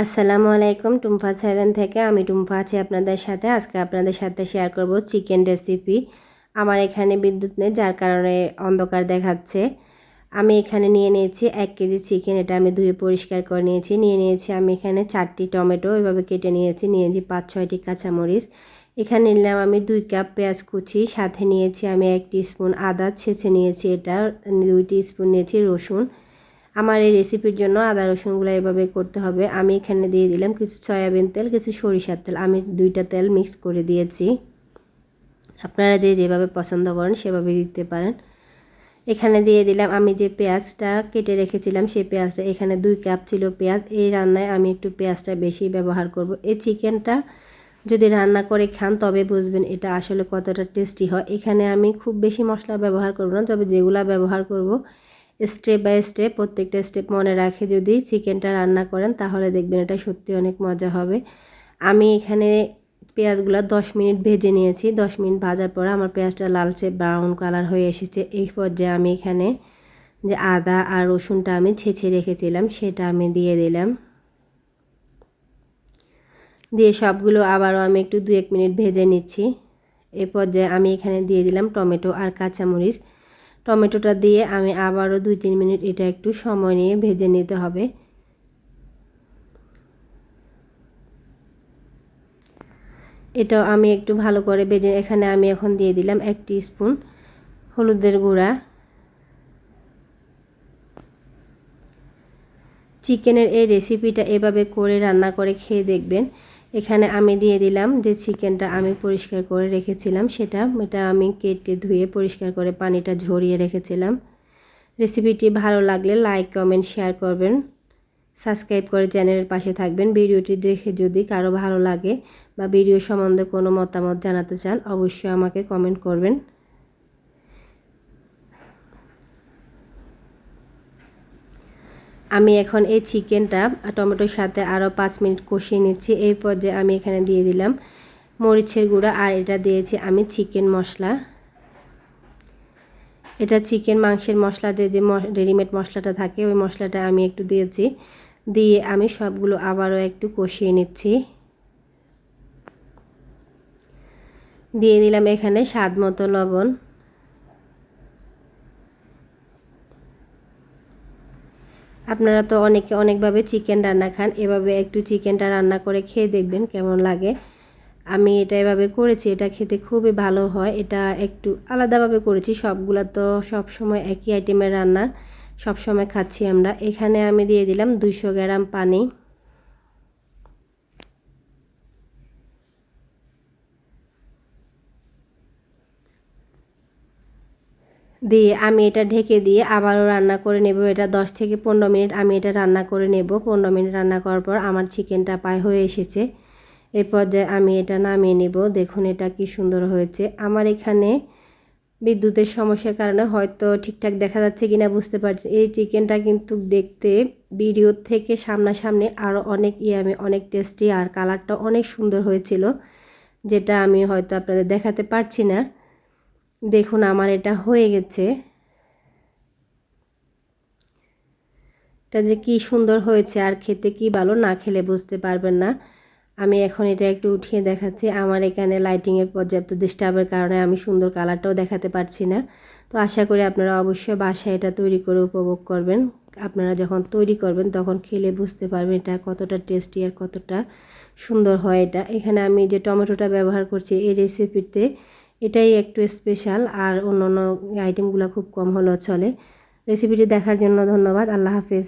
আসসালামু আলাইকুম টুম্পা 7 থেকে আমি টুম্পা আছি আপনাদের সাথে। আজকে আপনাদের সাথে শেয়ার করব চিকেন রেসিপি। আমার এখানে বিদ্যুৎ নেই, যার কারণে অন্ধকার দেখাচ্ছে। আমি এখানে নিয়ে নিয়েছি 1 কেজি চিকেন। এটা আমি ধুয়ে পরিষ্কার করে নিয়েছি। নিয়েছি আমি এখানে 4টি টমেটো এভাবে কেটে নিয়েছি। 5-6টি কাঁচামরিচ। এখানে নিলাম আমি 2 কাপ পেঁয়াজ কুচি। সাথে নিয়েছি আমি 1 টিস্পুন আদা ছেঁচে নিয়েছি। এটা 2 টিস্পুন নিয়েছি রসুন। আমার এই রেসিপির জন্য আদা রসুনগুলো এভাবে করতে হবে। আমি এখানে দিয়ে দিলাম কিছু সয়াবিন তেল, কিছু সরিষার তেল। আমি 2টা তেল মিক্স করে দিয়েছি। আপনারা যেভাবে পছন্দ করেন সেভাবে দিতে পারেন। এখানে দিয়ে দিলাম আমি যে পেঁয়াজটা কেটে রেখেছিলাম, সেই পেঁয়াজটা এখানে 2 কাপ ছিল পেঁয়াজ। এই রান্নায় আমি একটু পেঁয়াজটা বেশি ব্যবহার করব। এই চিকেনটা যদি রান্না করে খান তবে বুঝবেন এটা আসলে কতটা টেস্টি হয়। এখানে আমি খুব বেশি মশলা ব্যবহার করব না, তবে যেগুলো ব্যবহার করব স্টেপ বাই স্টেপ প্রত্যেকটা স্টেপ মনে রাখে যদি চিকেনটা রান্না করেন তাহলে দেখবেন এটা সত্যি অনেক মজা হবে। আমি এখানে পেঁয়াজগুলো 10 মিনিট ভেজে নিয়েছি। 10 মিনিট ভাজার পর আমার পেঁয়াজটা লালচে ব্রাউন কালার হয়ে এসেছে। এই পর্যায়ে আমি এখানে যে আদা আর রসুনটা আমি ছেঁচে রেখেছিলাম সেটা আমি দিয়ে দিলাম। দিয়ে সবগুলো আবারও আমি একটু 2-1 মিনিট ভেজে নিচ্ছি। এই পর্যায়ে আমি এখানে দিয়ে দিলাম টমেটো আর কাঁচামরিচ। টমেটোটা দিয়ে আমি আবারও 2-3 মিনিট এটা একটু সময় নিয়ে ভেজে নিতে হবে। এটাও আমি একটু ভালো করে ভেজে এখানে আমি এখন দিয়ে দিলাম 1 টিস্পুন হলুদের গুঁড়া। চিকেনের এই রেসিপিটা এভাবে করে রান্না করে খেয়ে দেখবেন। এখানে আমি দিয়ে দিলাম যে চিকেনটা আমি পরিষ্কার করে রেখেছিলাম এটা আমি কেটে ধুয়ে পরিষ্কার করে পানিটা ঝরিয়ে রেখেছিলাম। রেসিপিটি ভালো লাগলে লাইক কমেন্ট শেয়ার করবেন, সাবস্ক্রাইব করে চ্যানেলের পাশে থাকবেন। ভিডিওটি দেখে যদি কারো ভালো লাগে বা ভিডিও সম্বন্ধে কোনো মতামত জানাতে চান অবশ্যই আমাকে কমেন্ট করবেন। আমি এখন এই চিকেনটা টমেটোর সাথে আরও 5 মিনিট কষিয়ে নিচ্ছি। এই পর্যায়ে আমি এখানে দিয়ে দিলাম মরিচের গুঁড়া আর এটা দিয়েছি আমি চিকেন মশলা। এটা চিকেন মাংসের মশলা যে রেডিমেড মশলাটা থাকে ওই মশলাটা আমি একটু দিয়েছি। দিয়ে আমি সবগুলো আবারও একটু কষিয়ে নিচ্ছি। দিয়ে দিলাম এখানে স্বাদ মতো লবণ। আপনারা তো অনেকে অনেকভাবে চিকেন রান্না খান, এভাবে একটু চিকেনটা রান্না করে খেয়ে দেখবেন কেমন লাগে। আমি এটা এভাবে করেছি, এটা খেতে খুবই ভালো হয়। এটা একটু আলাদাভাবে করেছি, সবগুলা তো সব সময় একই আইটেমের রান্না সব সময় খাচ্ছি আমরা। এখানে আমি দিয়ে দিলাম 200 গ্রাম পানি। দিয়ে আমি এটা ঢেকে দিয়ে আবারও রান্না করে নেব। এটা 10 থেকে 15 মিনিট আমি এটা রান্না করে নেব। 15 মিনিট রান্না করার পর আমার চিকেনটা প্রায় হয়ে এসেছে। এই পর্যায়ে আমি এটা নামিয়ে নেব। দেখুন এটা কি সুন্দর হয়েছে। আমার এখানে বিদ্যুতের সমস্যার কারণে হয়তো ঠিকঠাক দেখা যাচ্ছে কিনা বুঝতে পারছি। এই চিকেনটা কিন্তু দেখতে ভিডিও থেকে সামনাসামনি আরও অনেক অনেক টেস্টি আর কালারটা অনেক সুন্দর হয়েছিল, যেটা আমি হয়তো আপনাদের দেখাতে পারছি না। দেখুন আমার এটা হয়ে গেছে। এটা যে কি সুন্দর হয়েছে আর খেতে কি ভালো, না খেলে বুঝতে পারবেন না। আমি এখন এটা একটু উঠিয়ে দেখাচ্ছি। আমার এখানে লাইটিংয়ের পর্যাপ্ত ডিস্টার্বের কারণে আমি সুন্দর কালারটাও দেখাতে পারছি না। তো আশা করি আপনারা অবশ্যই বাসায় এটা তৈরি করে উপভোগ করবেন। আপনারা যখন তৈরি করবেন তখন খেলে বুঝতে পারবেন এটা কতটা টেস্টি আর কতটা সুন্দর হয়। এটা এখানে আমি যে টমেটোটা ব্যবহার করছি এই রেসিপিতে এটাই একটু স্পেশাল, আর অন্যান্য আইটেমগুলো খুব কম হলেও চলে। রেসিপিটি দেখার জন্য ধন্যবাদ। আল্লাহ হাফেজ।